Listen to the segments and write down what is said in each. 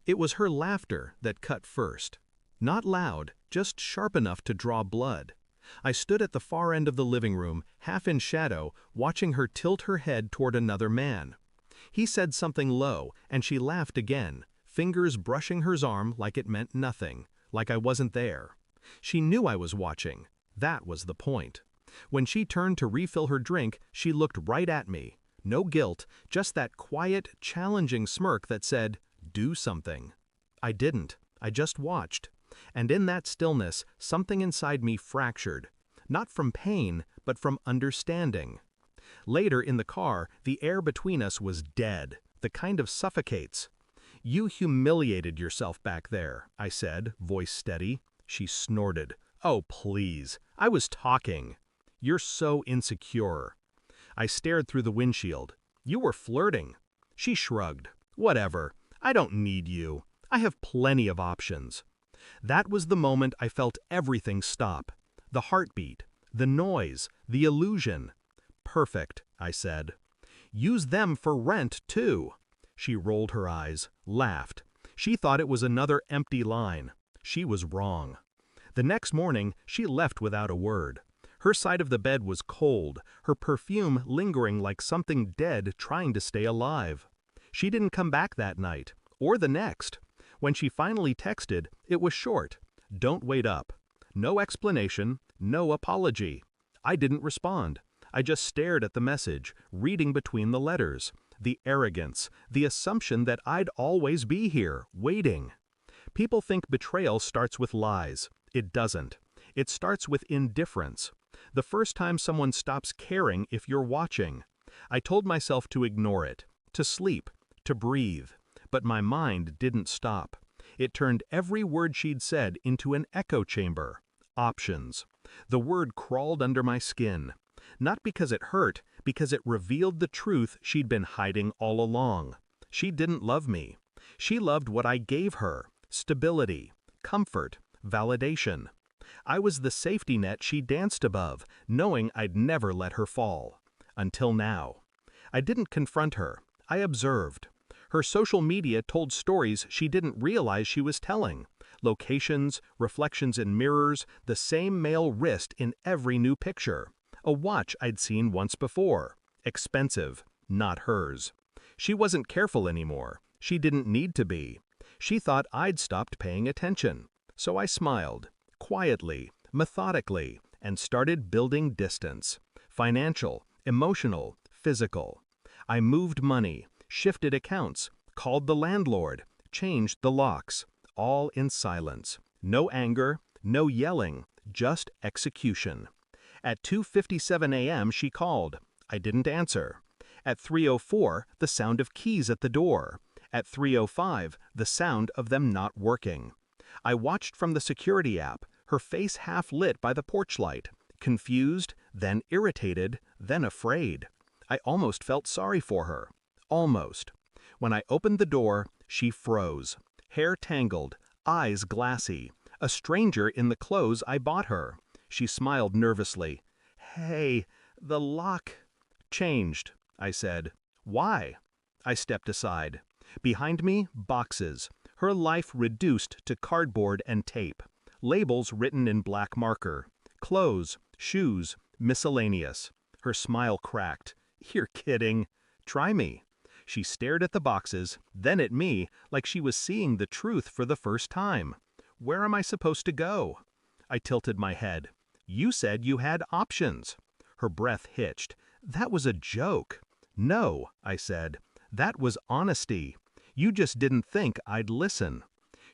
It was her laughter that cut first. Not loud, just sharp enough to draw blood. I stood at the far end of the living room, half in shadow, watching her tilt her head toward another man. He said something low, and she laughed again, fingers brushing her arm like it meant nothing, like I wasn't there. She knew I was watching. That was the point. When she turned to refill her drink, she looked right at me. No guilt, just that quiet, challenging smirk that said, "Do something." I didn't. I just watched. And in that stillness, something inside me fractured. Not from pain, but from understanding. Later in the car, the air between us was dead, the kind of suffocates. "You humiliated yourself back there," I said, voice steady. She snorted. "Oh, please. I was talking." "You're so insecure." I stared through the windshield. "You were flirting." She shrugged. "Whatever. I don't need you. I have plenty of options." That was the moment I felt everything stop. The heartbeat, the noise, the illusion. "Perfect," I said. "Use them for rent, too." She rolled her eyes, laughed. She thought it was another empty line. She was wrong. The next morning, she left without a word. Her side of the bed was cold, her perfume lingering like something dead trying to stay alive. She didn't come back that night, or the next. When she finally texted, it was short. "Don't wait up." No explanation, no apology. I didn't respond. I just stared at the message, reading between the letters. The arrogance, the assumption that I'd always be here, waiting. People think betrayal starts with lies. It doesn't. It starts with indifference. The first time someone stops caring if you're watching. I told myself to ignore it, to sleep, to breathe. But my mind didn't stop. It turned every word she'd said into an echo chamber. Options. The word crawled under my skin. Not because it hurt, because it revealed the truth she'd been hiding all along. She didn't love me. She loved what I gave her. Stability, comfort, validation. I was the safety net she danced above, knowing I'd never let her fall. Until now. I didn't confront her. I observed. Her social media told stories she didn't realize she was telling. Locations, reflections in mirrors, the same male wrist in every new picture. A watch I'd seen once before. Expensive, not hers. She wasn't careful anymore. She didn't need to be. She thought I'd stopped paying attention. So I smiled, quietly, methodically, and started building distance. Financial, emotional, physical. I moved money, shifted accounts, called the landlord, changed the locks, all in silence. No anger, no yelling, just execution. At 2:57 a.m. she called. I didn't answer. At 3:04, the sound of keys at the door. At 3:05, the sound of them not working. I watched from the security app, her face half lit by the porch light, confused, then irritated, then afraid. I almost felt sorry for her. Almost. When I opened the door, she froze. Hair tangled, eyes glassy. A stranger in the clothes I bought her. She smiled nervously. "Hey, the lock changed," I said. "Why?" I stepped aside. Behind me, boxes. Her life reduced to cardboard and tape. Labels written in black marker. Clothes, shoes, miscellaneous. Her smile cracked. "You're kidding." "Try me." She stared at the boxes, then at me, like she was seeing the truth for the first time. "Where am I supposed to go?" I tilted my head. "You said you had options." Her breath hitched. "That was a joke." "No," I said. "That was honesty. You just didn't think I'd listen."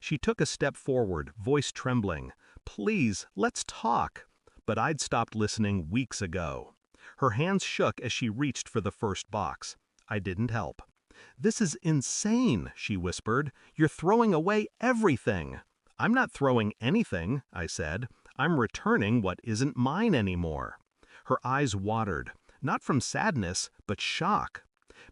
She took a step forward, voice trembling. "Please, let's talk." But I'd stopped listening weeks ago. Her hands shook as she reached for the first box. I didn't help. "This is insane," she whispered. "You're throwing away everything." "I'm not throwing anything," I said. "I'm returning what isn't mine anymore." Her eyes watered, not from sadness, but shock.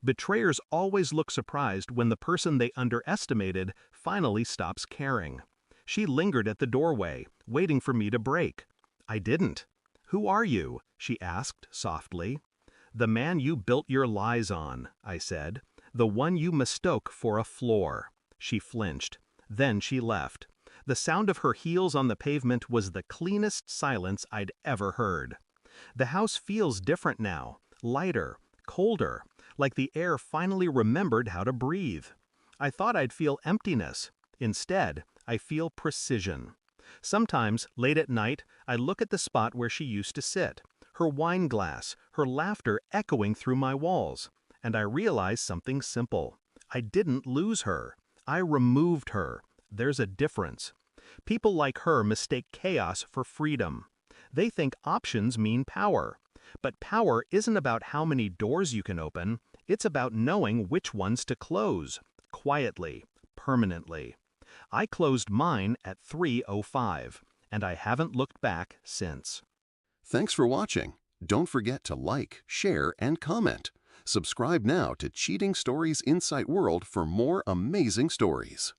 Betrayers always look surprised when the person they underestimated finally stops caring. She lingered at the doorway, waiting for me to break. I didn't. "Who are you?" she asked softly. "The man you built your lies on," I said. "The one you mistook for a floor." She flinched. Then she left. The sound of her heels on the pavement was the cleanest silence I'd ever heard. The house feels different now, lighter, colder, like the air finally remembered how to breathe. I thought I'd feel emptiness. Instead, I feel precision. Sometimes, late at night, I look at the spot where she used to sit, her wine glass, her laughter echoing through my walls, and I realize something simple. I didn't lose her. I removed her. There's a difference. People like her mistake chaos for freedom. They think options mean power. But power isn't about how many doors you can open, it's about knowing which ones to close, quietly, permanently. I closed mine at 3:05, and I haven't looked back since. Thanks for watching. Don't forget to like, share, and comment. Subscribe now to Cheating Stories Insight World for more amazing stories.